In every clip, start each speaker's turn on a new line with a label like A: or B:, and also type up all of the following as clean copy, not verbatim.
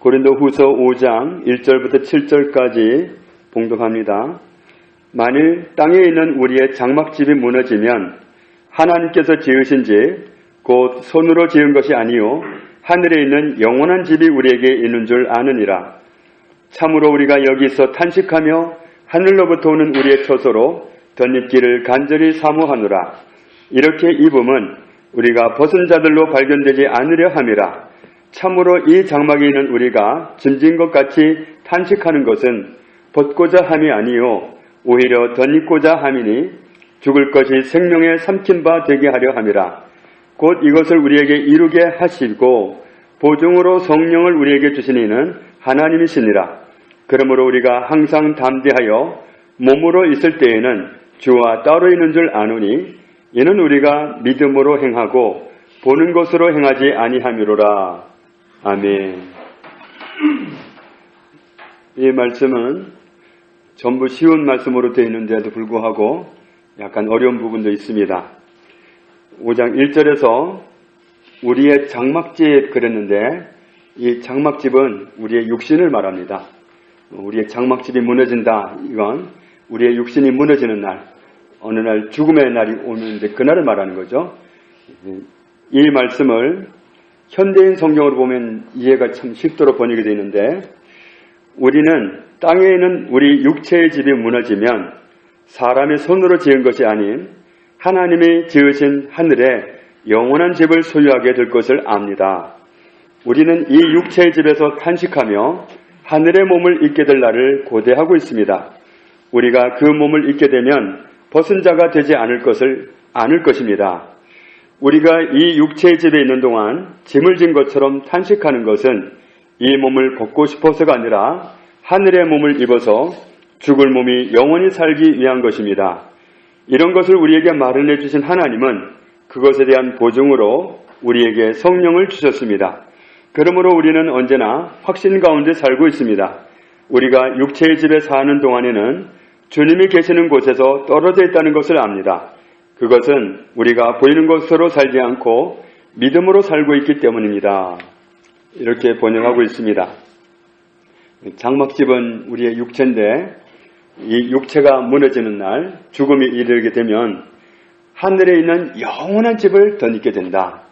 A: 고린도후서 5장 1절부터 7절까지 봉독합니다. 만일 땅에 있는 우리의 장막집이 무너지면 하나님께서 지으신 집, 곧 손으로 지은 것이 아니요 하늘에 있는 영원한 집이 우리에게 있는 줄 아느니라. 참으로 우리가 여기서 탄식하며 하늘로부터 오는 우리의 처소로 덧입기를 간절히 사모하노라. 이렇게 입음은 우리가 벗은 자들로 발견되지 않으려 함이라. 참으로 이 장막에 있는 우리가 짐진 것 같이 탄식하는 것은 벗고자 함이 아니요 오히려 덧입고자 함이니 죽을 것이 생명에 삼킨 바 되게 하려 함이라. 곧 이것을 우리에게 이루게 하시고 보증으로 성령을 우리에게 주신 이는 하나님이시니라. 그러므로 우리가 항상 담대하여 몸으로 있을 때에는 주와 따로 있는 줄 아노니 이는 우리가 믿음으로 행하고 보는 것으로 행하지 아니함이로라. 아멘. 이 말씀은 전부 쉬운 말씀으로 되어 있는데도 불구하고 약간 어려운 부분도 있습니다. 5장 1절에서 우리의 장막집 그랬는데 이 장막집은 우리의 육신을 말합니다. 우리의 장막집이 무너진다. 이건 우리의 육신이 무너지는 날, 어느 날 죽음의 날이 오는데 그날을 말하는 거죠. 이 말씀을 현대인 성경으로 보면 이해가 참 쉽도록 번역이 되어 있는데 우리는 땅에 있는 우리 육체의 집이 무너지면 사람의 손으로 지은 것이 아닌 하나님이 지으신 하늘에 영원한 집을 소유하게 될 것을 압니다. 우리는 이 육체의 집에서 탄식하며 하늘의 몸을 입게 될 날을 고대하고 있습니다. 우리가 그 몸을 입게 되면 벗은 자가 되지 않을 것을 아는 것입니다. 우리가 이 육체의 집에 있는 동안 짐을 진 것처럼 탄식하는 것은 이 몸을 벗고 싶어서가 아니라 하늘의 몸을 입어서 죽을 몸이 영원히 살기 위한 것입니다. 이런 것을 우리에게 마련해 주신 하나님은 그것에 대한 보증으로 우리에게 성령을 주셨습니다. 그러므로 우리는 언제나 확신 가운데 살고 있습니다. 우리가 육체의 집에 사는 동안에는 주님이 계시는 곳에서 떨어져 있다는 것을 압니다. 그것은 우리가 보이는 것으로 살지 않고 믿음으로 살고 있기 때문입니다. 이렇게 번역하고 있습니다. 장막집은 우리의 육체인데 이 육체가 무너지는 날 죽음이 이르게 되면 하늘에 있는 영원한 집을 덧입게 된다.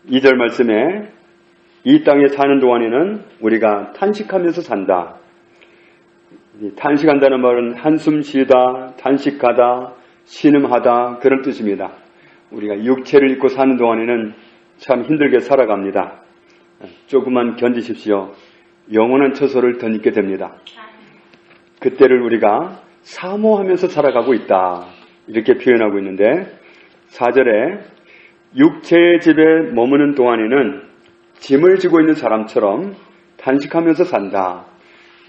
A: 2절 말씀에 이 땅에 사는 동안에는 우리가 탄식하면서 산다. 탄식한다는 말은 한숨 쉬다, 탄식하다, 신음하다 그런 뜻입니다. 우리가 육체를 입고 사는 동안에는 참 힘들게 살아갑니다. 조금만 견디십시오. 영원한 처소를 덧입게 됩니다. 그때를 우리가 사모하면서 살아가고 있다. 이렇게 표현하고 있는데 4절에 육체의 집에 머무는 동안에는 짐을 지고 있는 사람처럼 탄식하면서 산다.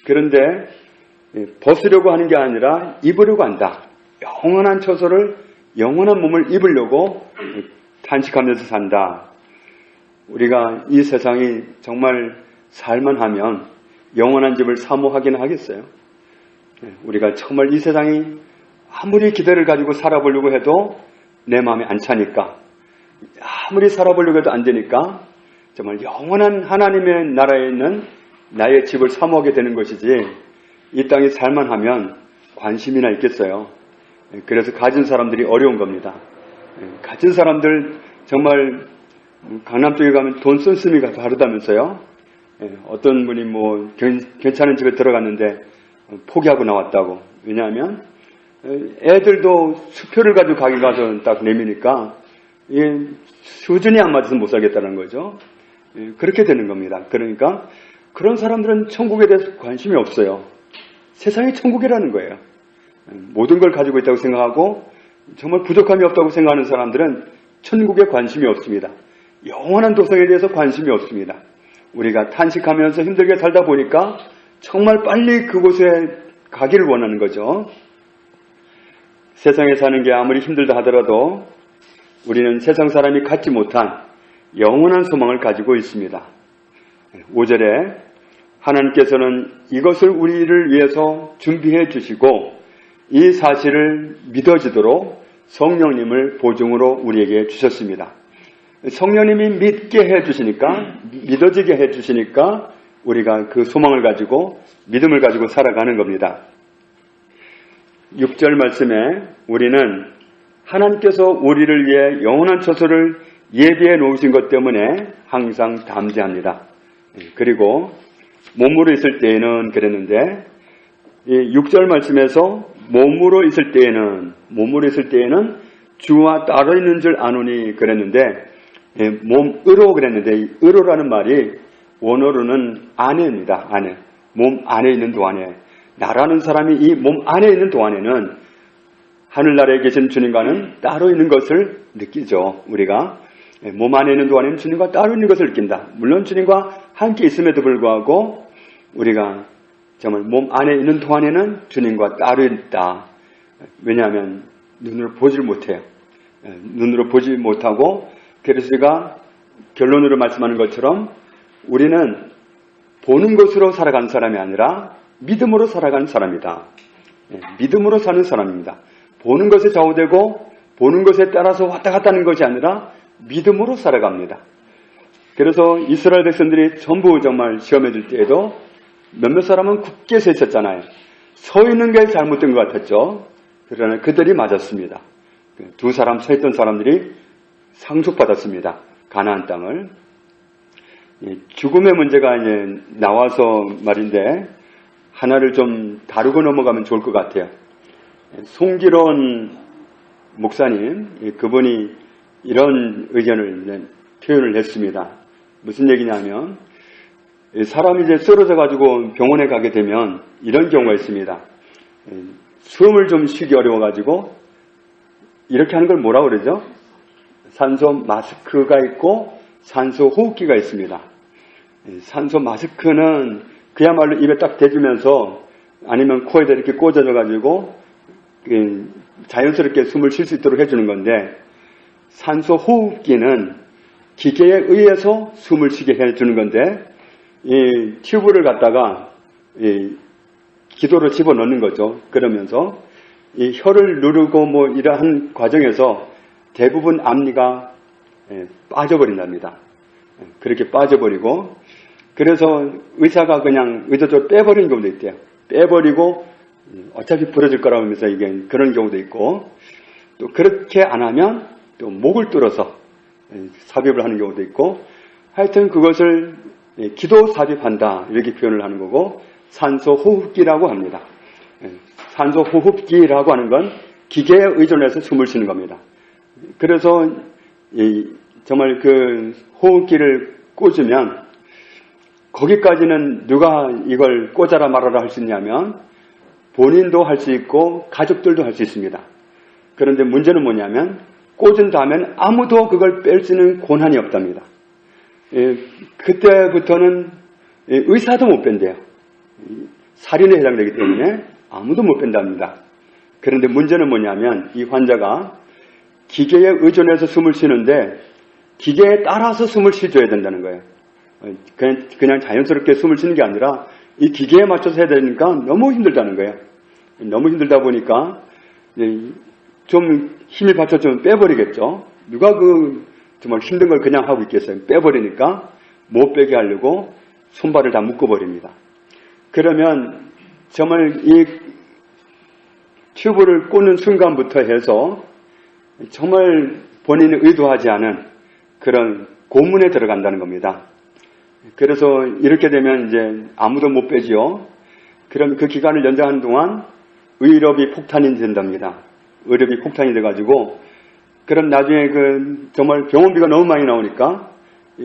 A: 그런데 벗으려고 하는 게 아니라 입으려고 한다. 영원한 처소를, 영원한 몸을 입으려고 탄식하면서 산다. 우리가 이 세상이 정말 살만하면 영원한 집을 사모하기는 하겠어요. 우리가 정말 이 세상이 아무리 기대를 가지고 살아보려고 해도 내 마음에 안 차니까, 아무리 살아보려고 해도 안 되니까 정말 영원한 하나님의 나라에 있는 나의 집을 사모하게 되는 것이지 이 땅이 살만하면 관심이나 있겠어요. 그래서 가진 사람들이 어려운 겁니다. 가진 사람들 정말 강남 쪽에 가면 돈 씀씀이가 다르다면서요. 어떤 분이 뭐 괜찮은 집에 들어갔는데 포기하고 나왔다고. 왜냐하면 애들도 수표를 가지고 가게 가서 딱 내미니까 수준이 안 맞아서 못 살겠다는 거죠. 그렇게 되는 겁니다. 그러니까 그런 사람들은 천국에 대해서 관심이 없어요. 세상이 천국이라는 거예요. 모든 걸 가지고 있다고 생각하고 정말 부족함이 없다고 생각하는 사람들은 천국에 관심이 없습니다. 영원한 도성에 대해서 관심이 없습니다. 우리가 탄식하면서 힘들게 살다 보니까 정말 빨리 그곳에 가기를 원하는 거죠. 세상에 사는 게 아무리 힘들다 하더라도 우리는 세상 사람이 갖지 못한 영원한 소망을 가지고 있습니다. 5절에 하나님께서는 이것을 우리를 위해서 준비해 주시고 이 사실을 믿어지도록 성령님을 보증으로 우리에게 주셨습니다. 성령님이 믿게 해주시니까, 믿어지게 해주시니까 우리가 그 소망을 가지고 믿음을 가지고 살아가는 겁니다. 6절 말씀에 우리는 하나님께서 우리를 위해 영원한 처소를 예비해 놓으신 것 때문에 항상 담대합니다. 그리고 몸으로 있을 때에는 그랬는데 6절 말씀에서 몸으로 있을 때에는 주와 따로 있는 줄 아노니 그랬는데 몸으로 그랬는데 의로라는 말이 원어로는 안에입니다. 안에. 몸 안에 있는 동안에 나라는 사람이 이 몸 안에 있는 동안에는 하늘나라에 계신 주님과는 따로 있는 것을 느끼죠. 우리가 몸 안에 있는 동안에는 주님과 따로 있는 것을 느낀다. 물론 주님과 함께 있음에도 불구하고 우리가 정말 몸 안에 있는 동안에는 주님과 따로 있다. 왜냐하면 눈으로 보질 못해요. 눈으로 보지 못하고 그래서 제가 결론으로 말씀하는 것처럼 우리는 보는 것으로 살아가는 사람이 아니라 믿음으로 살아가는 사람이다. 믿음으로 사는 사람입니다. 보는 것에 좌우되고 보는 것에 따라서 왔다 갔다 하는 것이 아니라 믿음으로 살아갑니다. 그래서 이스라엘 백성들이 전부 정말 시험에 들 때에도 몇몇 사람은 굳게 서 있었잖아요. 서 있는 게 잘못된 것 같았죠. 그러나 그들이 맞았습니다. 두 사람 서 있던 사람들이 상속받았습니다. 가나안 땅을. 죽음의 문제가 이제 나와서 말인데 하나를 좀 다루고 넘어가면 좋을 것 같아요. 송기론 목사님, 그분이 이런 의견을 표현을 했습니다. 무슨 얘기냐면 사람이 이제 쓰러져 가지고 병원에 가게 되면 이런 경우가 있습니다. 숨을 좀 쉬기 어려워 가지고 이렇게 하는 걸 뭐라고 그러죠? 산소 마스크가 있고 산소 호흡기가 있습니다. 산소 마스크는 그야말로 입에 딱 대주면서 아니면 코에다 이렇게 꽂아줘 가지고 자연스럽게 숨을 쉴 수 있도록 해주는 건데 산소 호흡기는 기계에 의해서 숨을 쉬게 해주는 건데 이 튜브를 갖다가 기도로 집어넣는 거죠. 그러면서 이 혀를 누르고 뭐 이러한 과정에서 대부분 앞니가 빠져버린답니다. 그렇게 빠져버리고 그래서 의사가 그냥 의도적으로 빼버리는 경우도 있대요. 빼버리고 어차피 부러질 거라고 하면서 이게 그런 경우도 있고 또 그렇게 안 하면 또 목을 뚫어서 삽입을 하는 경우도 있고 하여튼 그것을 기도 삽입한다 이렇게 표현을 하는 거고 산소 호흡기라고 합니다. 산소 호흡기라고 하는 건 기계에 의존해서 숨을 쉬는 겁니다. 그래서 정말 그 호흡기를 꽂으면 거기까지는 누가 이걸 꽂아라 말아라 할 수 있냐면 본인도 할 수 있고 가족들도 할 수 있습니다. 그런데 문제는 뭐냐면 꽂은 다음엔 아무도 그걸 뺄 수 있는 권한이 없답니다. 그때부터는 의사도 못 뺀대요. 살인에 해당되기 때문에 아무도 못 뺀답니다. 그런데 문제는 뭐냐면 이 환자가 기계에 의존해서 숨을 쉬는데 기계에 따라서 숨을 쉬줘야 된다는 거예요. 그냥 자연스럽게 숨을 쉬는 게 아니라 이 기계에 맞춰서 해야 되니까 너무 힘들다는 거예요. 너무 힘들다 보니까 좀 힘이 받쳐주면 빼버리겠죠. 누가 정말 힘든 걸 그냥 하고 있겠어요. 빼버리니까 못 빼게 하려고 손발을 다 묶어버립니다. 그러면 정말 이 튜브를 꽂는 순간부터 해서 정말 본인이 의도하지 않은 그런 고문에 들어간다는 겁니다. 그래서 이렇게 되면 이제 아무도 못 빼지요. 그럼 그 기간을 연장하는 동안 의료비 폭탄이 된답니다. 의료비 폭탄이 돼가지고 그럼 나중에 정말 병원비가 너무 많이 나오니까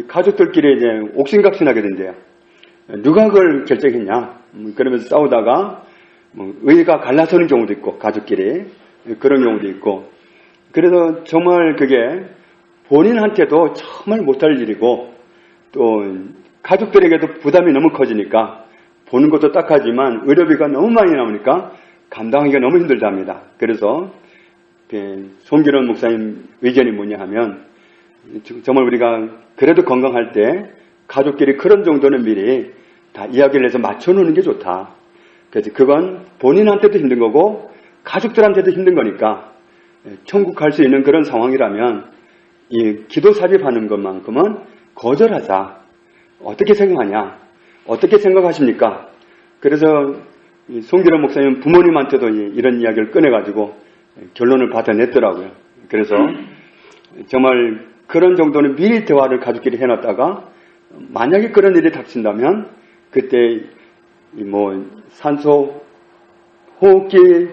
A: 가족들끼리 이제 옥신각신하게 된대요. 누가 그걸 결정했냐? 그러면서 싸우다가 의가 갈라서는 경우도 있고 가족끼리 그런 경우도 있고 그래서 정말 그게 본인한테도 정말 못할 일이고 또 가족들에게도 부담이 너무 커지니까 보는 것도 딱하지만 의료비가 너무 많이 나오니까 감당하기가 너무 힘들답니다. 그래서 송기론 목사님 의견이 뭐냐 하면 정말 우리가 그래도 건강할 때 가족끼리 그런 정도는 미리 다 이야기를 해서 맞춰놓는 게 좋다. 그래서 그건 본인한테도 힘든 거고 가족들한테도 힘든 거니까 천국 갈 수 있는 그런 상황이라면 이 기도 삽입하는 것만큼은 거절하자. 어떻게 생각하냐? 어떻게 생각하십니까? 그래서 송기란 목사님 부모님한테도 이런 이야기를 꺼내가지고 결론을 받아냈더라고요. 그래서 정말 그런 정도는 미리 대화를 가족끼리 해놨다가 만약에 그런 일이 닥친다면 그때 산소 호흡기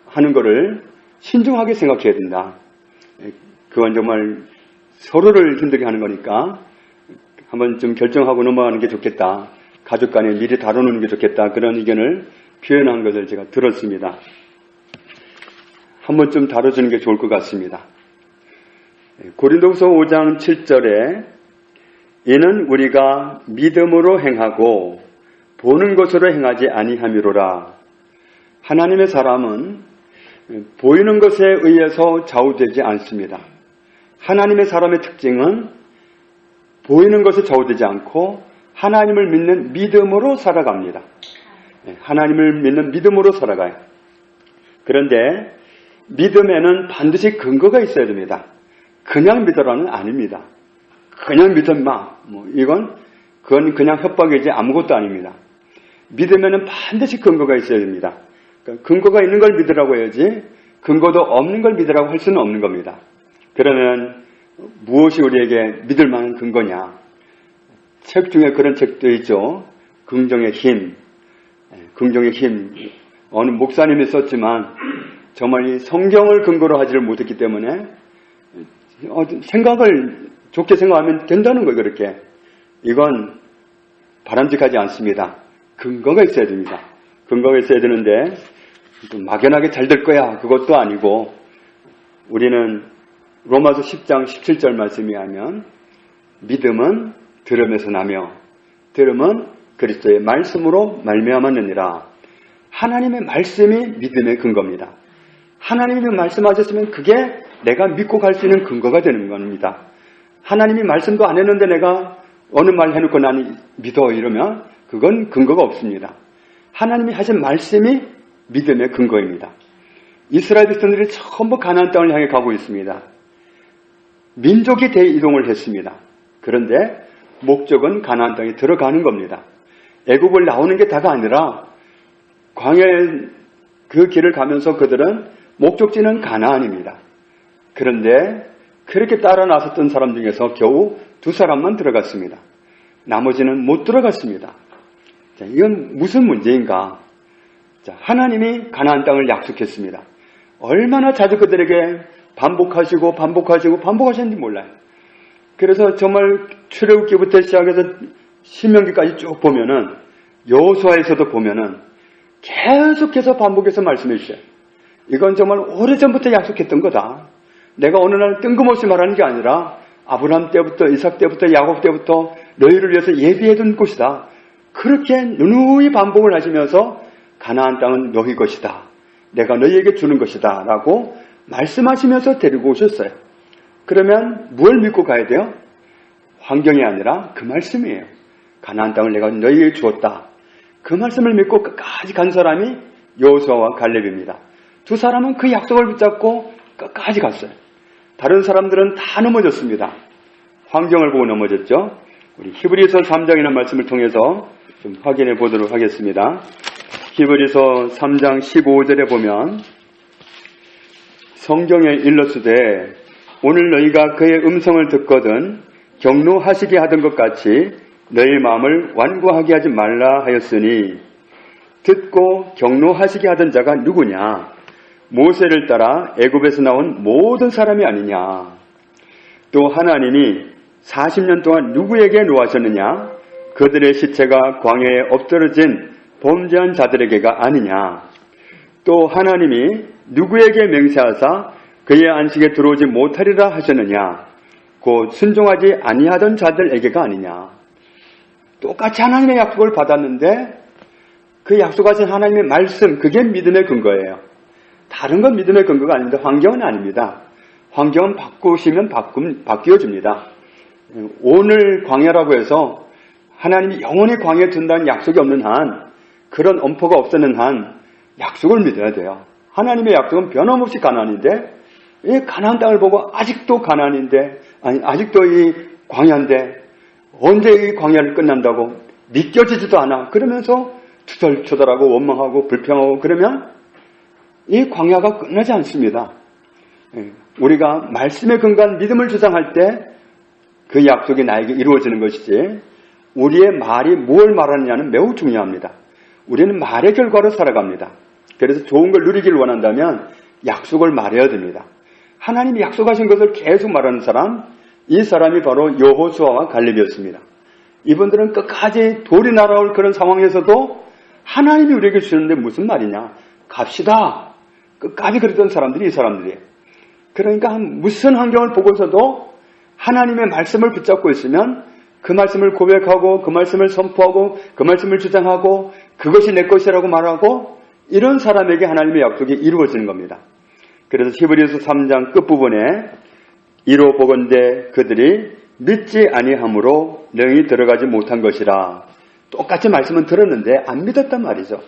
A: 하는 거를 신중하게 생각해야 된다. 그건 정말 서로를 힘들게 하는 거니까 한번 좀 결정하고 넘어가는 게 좋겠다. 가족 간에 미리 다뤄놓는 게 좋겠다. 그런 의견을 표현한 것을 제가 들었습니다. 한번 좀 다뤄주는 게 좋을 것 같습니다. 고린도후서 5장 7절에 이는 우리가 믿음으로 행하고 보는 것으로 행하지 아니함이로라. 하나님의 사람은 보이는 것에 의해서 좌우되지 않습니다. 하나님의 사람의 특징은 보이는 것에 좌우되지 않고 하나님을 믿는 믿음으로 살아갑니다. 하나님을 믿는 믿음으로 살아가요. 그런데 믿음에는 반드시 근거가 있어야 됩니다. 그냥 믿어라는 아닙니다. 그냥 믿어마. 그건 그냥 협박이지 아무것도 아닙니다. 믿음에는 반드시 근거가 있어야 됩니다. 그러니까 근거가 있는 걸 믿으라고 해야지 근거도 없는 걸 믿으라고 할 수는 없는 겁니다. 그러면 무엇이 우리에게 믿을 만한 근거냐? 책 중에 그런 책도 있죠. 긍정의 힘. 긍정의 힘. 어느 목사님이 썼지만 정말 이 성경을 근거로 하지를 못했기 때문에 생각을 좋게 생각하면 된다는 거예요. 그렇게. 이건 바람직하지 않습니다. 근거가 있어야 됩니다. 근거가 있어야 되는데 막연하게 잘 될 거야. 그것도 아니고 우리는 로마서 10장 17절 말씀이 하면 믿음은 들음에서 나며 들음은 그리스도의 말씀으로 말미암았느니라. 하나님의 말씀이 믿음의 근거입니다. 하나님이 말씀하셨으면 그게 내가 믿고 갈 수 있는 근거가 되는 겁니다. 하나님이 말씀도 안 했는데 내가 어느 말 해놓고 난 믿어 이러면 그건 근거가 없습니다. 하나님이 하신 말씀이 믿음의 근거입니다. 이스라엘 백성들이 전부 가나안 땅을 향해 가고 있습니다. 민족이 대이동을 했습니다. 그런데 목적은 가나안 땅에 들어가는 겁니다. 애굽을 나오는 게 다가 아니라 광야의 그 길을 가면서 그들은 목적지는 가나안입니다. 그런데 그렇게 따라 나섰던 사람 중에서 겨우 2사람만 들어갔습니다. 나머지는 못 들어갔습니다. 자, 이건 무슨 문제인가? 자, 하나님이 가나안 땅을 약속했습니다. 얼마나 자주 그들에게 반복하셨는지 몰라요. 그래서 정말 출애굽기부터 시작해서 신명기까지 쭉 보면은 여호수아에서도 보면은 계속해서 반복해서 말씀해 주셔요. 이건 정말 오래전부터 약속했던 거다. 내가 어느 날 뜬금없이 말하는 게 아니라 아브라함 때부터 이삭 때부터 야곱 때부터 너희를 위해서 예비해둔 곳이다. 그렇게 누누이 반복을 하시면서 가나안 땅은 너희 것이다. 내가 너희에게 주는 것이다. 라고 말씀하시면서 데리고 오셨어요. 그러면 뭘 믿고 가야 돼요? 환경이 아니라 그 말씀이에요. 가나안 땅을 내가 너희에게 주었다. 그 말씀을 믿고 끝까지 간 사람이 여호수아와 갈렙입니다. 2사람은 그 약속을 붙잡고 끝까지 갔어요. 다른 사람들은 다 넘어졌습니다. 환경을 보고 넘어졌죠. 우리 히브리서 3장이라는 말씀을 통해서 좀 확인해 보도록 하겠습니다. 히브리서 3장 15절에 보면 성경에 일렀으되 오늘 너희가 그의 음성을 듣거든 경노하시게 하던 것 같이 너희 마음을 완고하게 하지 말라 하였으니 듣고 경노하시게 하던 자가 누구냐? 모세를 따라 애굽에서 나온 모든 사람이 아니냐? 또 하나님이 40년 동안 누구에게 노하셨느냐? 그들의 시체가 광야에 엎드러진 범죄한 자들에게가 아니냐? 또 하나님이 누구에게 맹세하사 그의 안식에 들어오지 못하리라 하셨느냐? 곧 순종하지 아니하던 자들에게가 아니냐? 똑같이 하나님의 약속을 받았는데 그 약속하신 하나님의 말씀, 그게 믿음의 근거예요. 다른 건 믿음의 근거가 아닌데 환경은 아닙니다. 환경은 바꾸시면 바뀌어집니다. 오늘 광야라고 해서 하나님이 영원히 광야에 둔다는 약속이 없는 한, 그런 엄포가 없었는 한 약속을 믿어야 돼요. 하나님의 약속은 변함없이 가나안인데 이 가나안 땅을 보고 아직도 가나안인데, 아직도 이 광야인데 언제 이 광야를 끝난다고 믿겨지지도 않아. 그러면서 투덜투덜하고 원망하고 불평하고 그러면 이 광야가 끝나지 않습니다. 우리가 말씀에 근거한 믿음을 주장할 때 그 약속이 나에게 이루어지는 것이지 우리의 말이 뭘 말하느냐는 매우 중요합니다. 우리는 말의 결과로 살아갑니다. 그래서 좋은 걸 누리기를 원한다면 약속을 말해야 됩니다. 하나님이 약속하신 것을 계속 말하는 사람, 이 사람이 바로 여호수아와 갈렙이었습니다. 이분들은 끝까지 돌이 날아올 그런 상황에서도 하나님이 우리에게 주시는데 무슨 말이냐? 갑시다. 끝까지 그랬던 사람들이 이 사람들이에요. 그러니까 무슨 환경을 보고서도 하나님의 말씀을 붙잡고 있으면 그 말씀을 고백하고 그 말씀을 선포하고 그 말씀을 주장하고 그것이 내 것이라고 말하고 이런 사람에게 하나님의 약속이 이루어지는 겁니다. 그래서 히브리서 3장 끝부분에 이로 보건대 그들이 믿지 아니함으로 능히 들어가지 못한 것이라. 똑같이 말씀은 들었는데 안 믿었단 말이죠.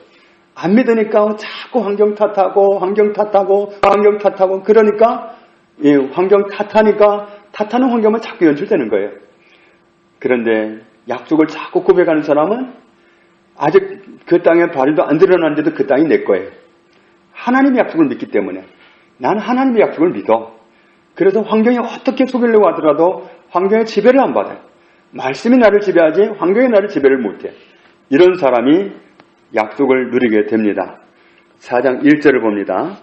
A: 안 믿으니까 자꾸 환경 탓하고 그러니까 이 환경 탓하니까 탓하는 환경만 자꾸 연출되는 거예요. 그런데 약속을 자꾸 고백하는 사람은 아직 그 땅에 발도 안 드러났는데도 그 땅이 내 거예요. 하나님의 약속을 믿기 때문에 나는 하나님의 약속을 믿어. 그래서 환경이 어떻게 속이려고 하더라도 환경의 지배를 안 받아요. 말씀이 나를 지배하지 환경이 나를 지배를 못해. 이런 사람이 약속을 누리게 됩니다. 4장 1절을 봅니다.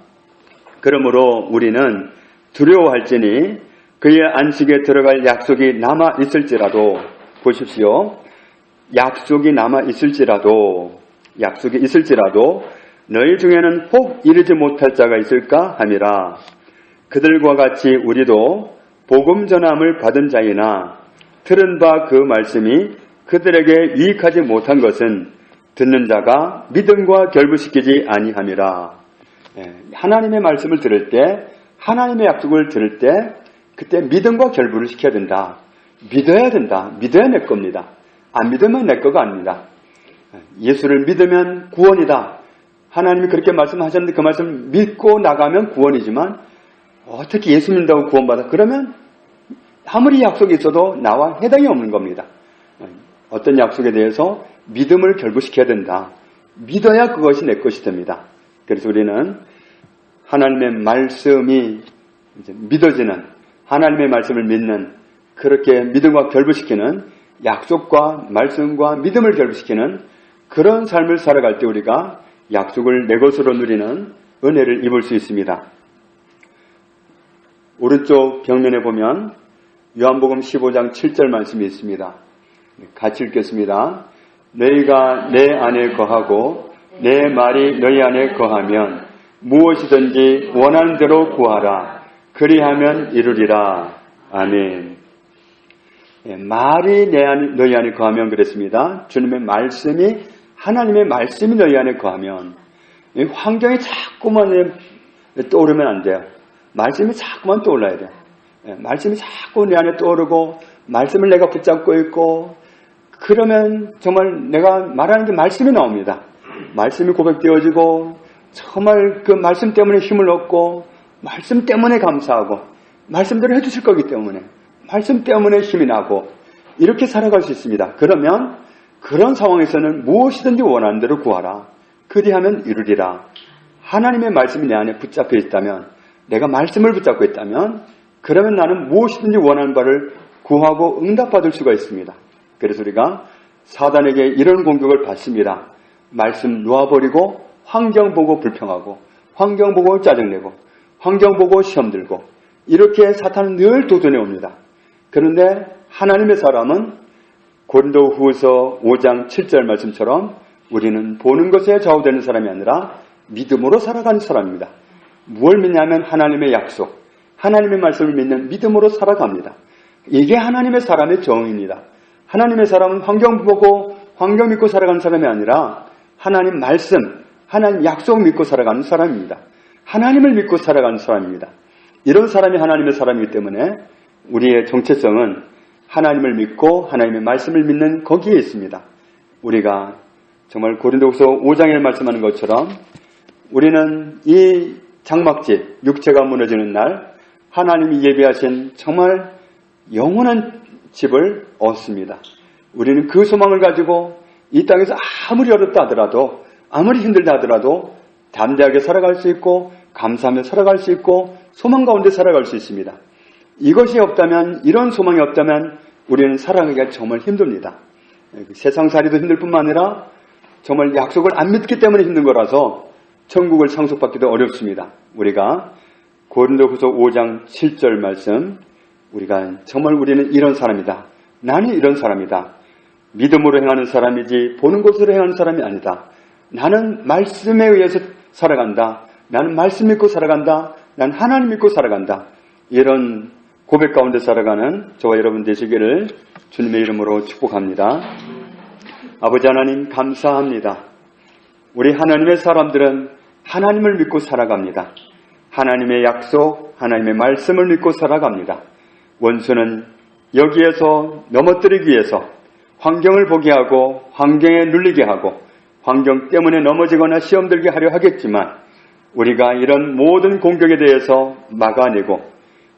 A: 그러므로 우리는 두려워할지니 그의 안식에 들어갈 약속이 남아 있을지라도 보십시오. 약속이 있을지라도 너희 중에는 혹 이르지 못할 자가 있을까 함이라. 그들과 같이 우리도 복음 전함을 받은 자이나 들은 바 그 말씀이 그들에게 유익하지 못한 것은 듣는 자가 믿음과 결부시키지 아니함이라. 하나님의 말씀을 들을 때 하나님의 약속을 들을 때 그때 믿음과 결부를 시켜야 된다. 믿어야 된다. 믿어야 내 겁니다. 안 믿으면 내 거가 아닙니다. 예수를 믿으면 구원이다. 하나님이 그렇게 말씀하셨는데 그 말씀 믿고 나가면 구원이지만 어떻게 예수 믿는다고 구원받아? 그러면 아무리 약속이 있어도 나와 해당이 없는 겁니다. 어떤 약속에 대해서 믿음을 결부시켜야 된다. 믿어야 그것이 내 것이 됩니다. 그래서 우리는 하나님의 말씀이 이제 믿어지는 하나님의 말씀을 믿는 그렇게 믿음과 결부시키는 약속과 말씀과 믿음을 결부시키는 그런 삶을 살아갈 때 우리가 약속을 내 것으로 누리는 은혜를 입을 수 있습니다. 오른쪽 벽면에 보면 요한복음 15장 7절 말씀이 있습니다. 같이 읽겠습니다. 너희가 내 안에 거하고 내 말이 너희 안에 거하면 무엇이든지 원하는 대로 구하라. 그리하면 이루리라. 아멘. 말이 너희 안에 거하면 그랬습니다. 주님의 말씀이 하나님의 말씀이 너희 안에 거하면 환경이 자꾸만 떠오르면 안 돼요. 말씀이 자꾸만 떠올라야 돼요. 말씀이 자꾸 내 안에 떠오르고 말씀을 내가 붙잡고 있고 그러면 정말 내가 말하는 게 말씀이 나옵니다. 말씀이 고백되어지고 정말 그 말씀 때문에 힘을 얻고 말씀 때문에 감사하고 말씀대로 해주실 거기 때문에 말씀 때문에 힘이 나고 이렇게 살아갈 수 있습니다. 그러면 그런 상황에서는 무엇이든지 원하는 대로 구하라. 그리하면 이루리라. 하나님의 말씀이 내 안에 붙잡혀 있다면 내가 말씀을 붙잡고 있다면 그러면 나는 무엇이든지 원하는 바를 구하고 응답받을 수가 있습니다. 그래서 우리가 사단에게 이런 공격을 받습니다. 말씀 놓아버리고 환경 보고 불평하고 환경 보고 짜증내고 환경 보고 시험 들고 이렇게 사탄은 늘 도전해 옵니다. 그런데 하나님의 사람은 고린도후서 5장 7절 말씀처럼 우리는 보는 것에 좌우되는 사람이 아니라 믿음으로 살아가는 사람입니다. 무엇을 믿냐면 하나님의 약속, 하나님의 말씀을 믿는 믿음으로 살아갑니다. 이게 하나님의 사람의 정의입니다. 하나님의 사람은 환경 보고 환경 믿고 살아가는 사람이 아니라 하나님 말씀, 하나님 약속 믿고 살아가는 사람입니다. 하나님을 믿고 살아가는 사람입니다. 이런 사람이 하나님의 사람이기 때문에 우리의 정체성은 하나님을 믿고 하나님의 말씀을 믿는 거기에 있습니다. 우리가 정말 고린도후서 5장에 말씀하는 것처럼 우리는 이 장막집, 육체가 무너지는 날 하나님이 예비하신 정말 영원한 집을 얻습니다. 우리는 그 소망을 가지고 이 땅에서 아무리 어렵다 하더라도, 아무리 힘들다 하더라도 담대하게 살아갈 수 있고 감사하며 살아갈 수 있고 소망 가운데 살아갈 수 있습니다. 이것이 없다면, 이런 소망이 없다면 우리는 살아가기가 정말 힘듭니다. 세상살이도 힘들 뿐만 아니라 정말 약속을 안 믿기 때문에 힘든 거라서 천국을 상속받기도 어렵습니다. 우리가 고린도후서 5장 7절 말씀, 우리가 정말 우리는 이런 사람이다. 나는 이런 사람이다. 믿음으로 행하는 사람이지 보는 것으로 행하는 사람이 아니다. 나는 말씀에 의해서 살아간다. 나는 말씀 믿고 살아간다. 난 하나님 믿고 살아간다. 이런 고백 가운데 살아가는 저와 여러분 되시기를 주님의 이름으로 축복합니다. 아버지 하나님 감사합니다. 우리 하나님의 사람들은 하나님을 믿고 살아갑니다. 하나님의 약속, 하나님의 말씀을 믿고 살아갑니다. 원수는 여기에서 넘어뜨리기 위해서 환경을 보게 하고 환경에 눌리게 하고 환경 때문에 넘어지거나 시험 들게 하려 하겠지만 우리가 이런 모든 공격에 대해서 막아내고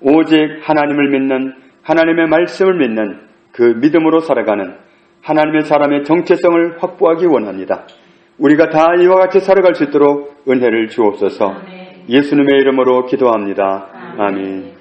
A: 오직 하나님을 믿는, 하나님의 말씀을 믿는 그 믿음으로 살아가는 하나님의 사람의 정체성을 확보하기 원합니다. 우리가 다 이와 같이 살아갈 수 있도록 은혜를 주옵소서. 예수님의 이름으로 기도합니다. 아멘.